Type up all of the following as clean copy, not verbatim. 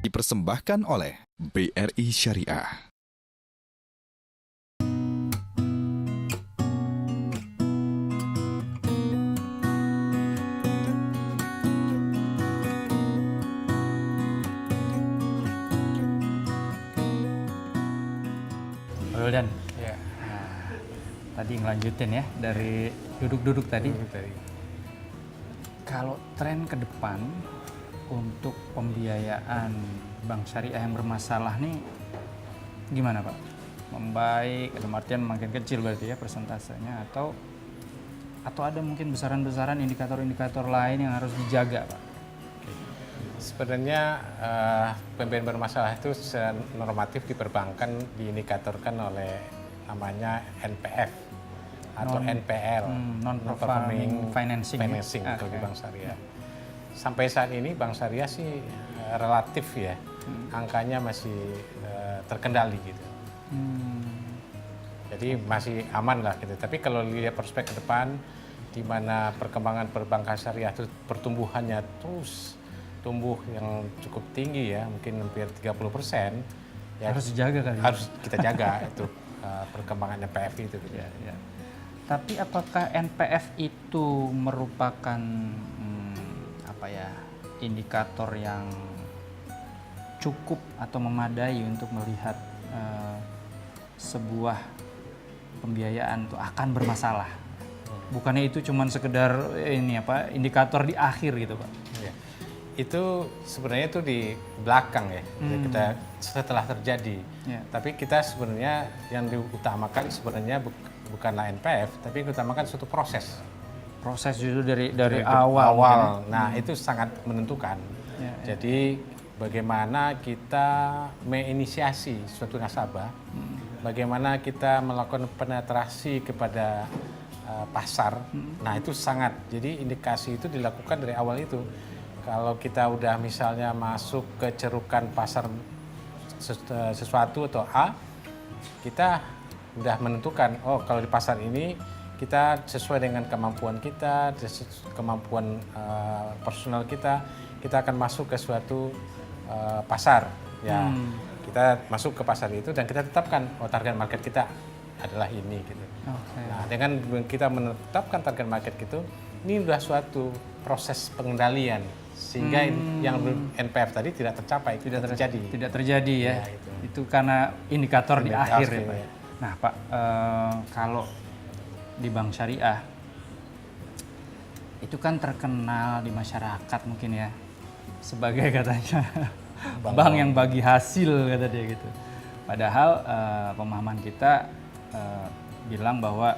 dipersembahkan oleh BRI Syariah. Dan ya. Nah, tadi ngelanjutin ya dari duduk-duduk tadi. Kalau tren ke depan untuk pembiayaan bank syariah yang bermasalah nih gimana Pak? Membaik, dalam artian makin kecil berarti ya persentasenya, atau ada mungkin besaran-besaran indikator-indikator lain yang harus dijaga Pak? Sebenarnya pembiayaan bermasalah itu secara normatif diperbankan diindikatorkan oleh namanya NPF atau NPL, non-performing financing kalau di bank syariah. Sampai saat ini bank syariah sih relatif ya, angkanya masih terkendali gitu. Jadi masih aman lah gitu. Tapi kalau lihat prospek ke depan, di mana perkembangan perbankan syariah itu pertumbuhannya terus tumbuh yang cukup tinggi ya, mungkin hampir 30%. Ya, harus dijaga kali. Harus kita jaga itu perkembangan NPF itu. Gitu. Ya. Tapi apakah NPF itu merupakan indikator yang cukup atau memadai untuk melihat sebuah pembiayaan itu akan bermasalah? Bukannya itu cuma sekedar indikator di akhir gitu Pak? Ya. Itu sebenarnya itu di belakang ya, kita setelah terjadi. Ya. Tapi kita sebenarnya yang diutamakan sebenarnya bukanlah NPF, tapi yang diutamakan suatu proses. Proses justru dari awal. Nah, itu sangat menentukan. Ya. Jadi bagaimana kita menginisiasi suatu nasabah, bagaimana kita melakukan penetrasi kepada pasar. Nah, itu sangat. Jadi indikasi itu dilakukan dari awal itu. Kalau kita udah misalnya masuk ke cerukan pasar sesuatu atau A, kita udah menentukan, oh kalau di pasar ini kita sesuai dengan kemampuan kita, kemampuan personal kita akan masuk ke suatu pasar. Ya, kita masuk ke pasar itu dan kita tetapkan, oh target market kita adalah ini gitu. Okay. Nah, dengan kita menetapkan target market itu, ini sudah suatu proses pengendalian sehingga yang NPF tadi tidak tercapai, tidak terjadi ya. Itu karena indikator di akhir ya Pak. Ya. Nah Pak, kalau di bank syariah itu kan terkenal di masyarakat mungkin ya sebagai katanya bank yang bagi hasil kata dia gitu. Padahal pemahaman kita bilang bahwa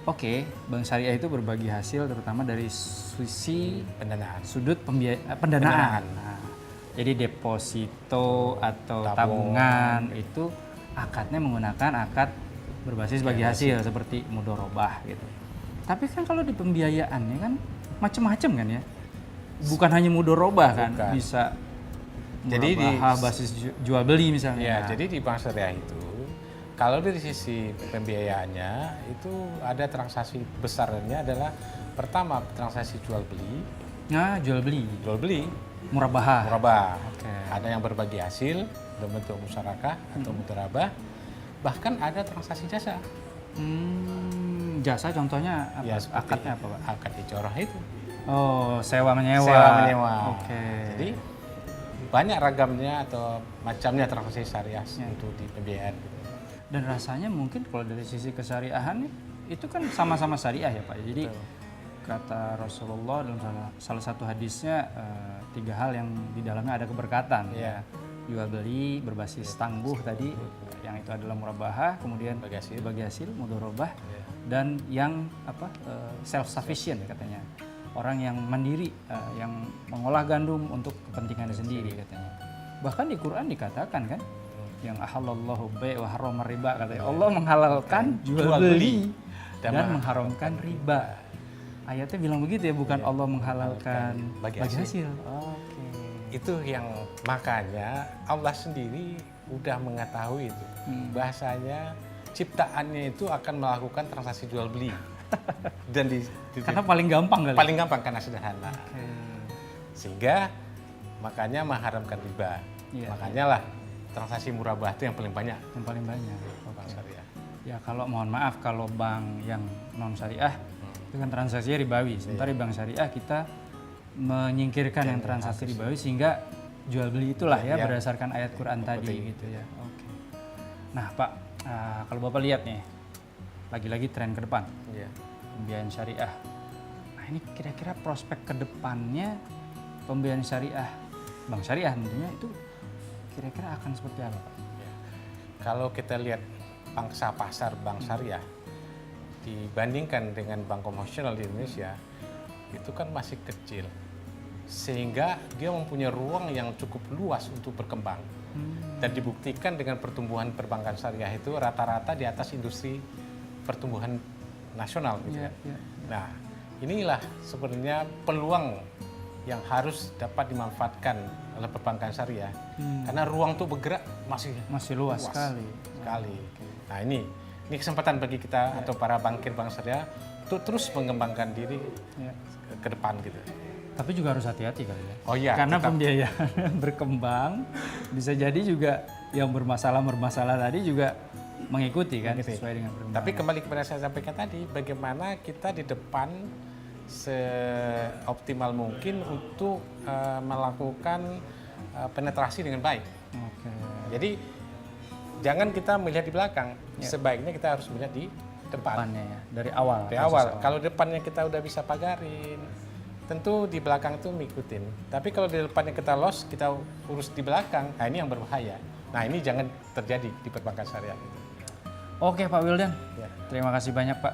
oke, bank syariah itu berbagi hasil terutama dari sisi sudut pendanaan. Nah, jadi deposito atau tabungan itu akadnya menggunakan akad berbasis bagi hasil seperti mudharabah gitu. Tapi kan kalau di pembiayaannya kan macam-macam kan ya. Bukan hanya mudharabah kan, bisa jadi di basis jual beli misalnya. Ya, jadi di bank syariah itu kalau dari sisi pembiayaannya itu ada transaksi besarnya adalah pertama transaksi jual beli. Nah, jual beli. Murabahah. Okay. Ada yang berbagi hasil dalam bentuk musyarakah atau mudharabah. Bahkan ada transaksi jasa. Jasa contohnya apa? Ya, akadnya apa Pak? Akad ijarah itu. Oh, sewa menyewa. Oke. Jadi banyak ragamnya atau macamnya transaksi syariah untuk di pembiayaan. Dan rasanya mungkin kalau dari sisi kesyariahan itu kan sama-sama syariah ya Pak. Jadi kata Rasulullah dalam salah satu hadisnya 3 hal yang di dalamnya ada keberkatan. Ya. Jual beli berbasis tangguh tadi, yang itu adalah murabahah, kemudian bagi hasil mudharabah, dan yang self sufficient katanya. Orang yang mandiri, yang mengolah gandum untuk kepentingannya sendiri katanya. Bahkan di Quran dikatakan kan, yang ahallallahu bai' wa harrama riba katanya. Allah menghalalkan jual beli dan mengharamkan riba. Ayatnya bilang begitu ya, bukan Allah menghalalkan bagi hasil. Oke. Itu yang makanya Allah sendiri udah mengetahui itu. Bahasanya ciptaannya itu akan melakukan transaksi jual beli. Dan karena paling gampang kali. Paling gampang karena sederhana. Sehingga makanya mengharamkan riba. Iya, Makanya lah transaksi murabah itu yang paling banyak. yang paling banyak. Bank syariah. Ya kalau mohon maaf kalau bank yang non syariah itu kan transaksinya ribawi. Sementara di bank syariah kita menyingkirkan yang transaksi ribawi sehingga jual beli itulah ya berdasarkan ayat Quran tadi gitu ya. Oke. Nah Pak, kalau Bapak lihat nih, lagi-lagi tren ke depan, pembiayaan syariah. Nah ini kira-kira prospek ke depannya pembiayaan syariah, bank syariah tentunya itu kira-kira akan seperti apa Pak? Kalau kita lihat pangsa pasar bank syariah dibandingkan dengan bank konvensional di Indonesia, itu kan masih kecil. Sehingga dia mempunyai ruang yang cukup luas untuk berkembang. Dan dibuktikan dengan pertumbuhan perbankan syariah itu rata-rata di atas industri pertumbuhan nasional gitu. Nah, inilah sebenarnya peluang yang harus dapat dimanfaatkan oleh perbankan syariah. Karena ruang untuk bergerak masih luas sekali. Nah, ini kesempatan bagi kita atau para bankir bank syariah untuk terus mengembangkan diri ke depan gitu. Tapi juga harus hati-hati kali ya. Oh iya. Karena pembiayaan berkembang bisa jadi juga yang bermasalah tadi juga mengikuti kan sesuai dengan perkembangan. Tapi kembali kepada saya sampaikan tadi, bagaimana kita di depan seoptimal mungkin untuk melakukan penetrasi dengan baik. Oke. Jadi jangan kita melihat di belakang, sebaiknya kita harus melihat di depan. Depannya ya, dari awal. Dari awal. Kalau depannya kita udah bisa pagarin, tentu di belakang itu ngikutin. Tapi kalau di depannya kita loss, kita urus di belakang, nah ini yang berbahaya. Nah ini jangan terjadi di perbankan syariah. Oke Pak Wildan, Ya. terima kasih banyak Pak.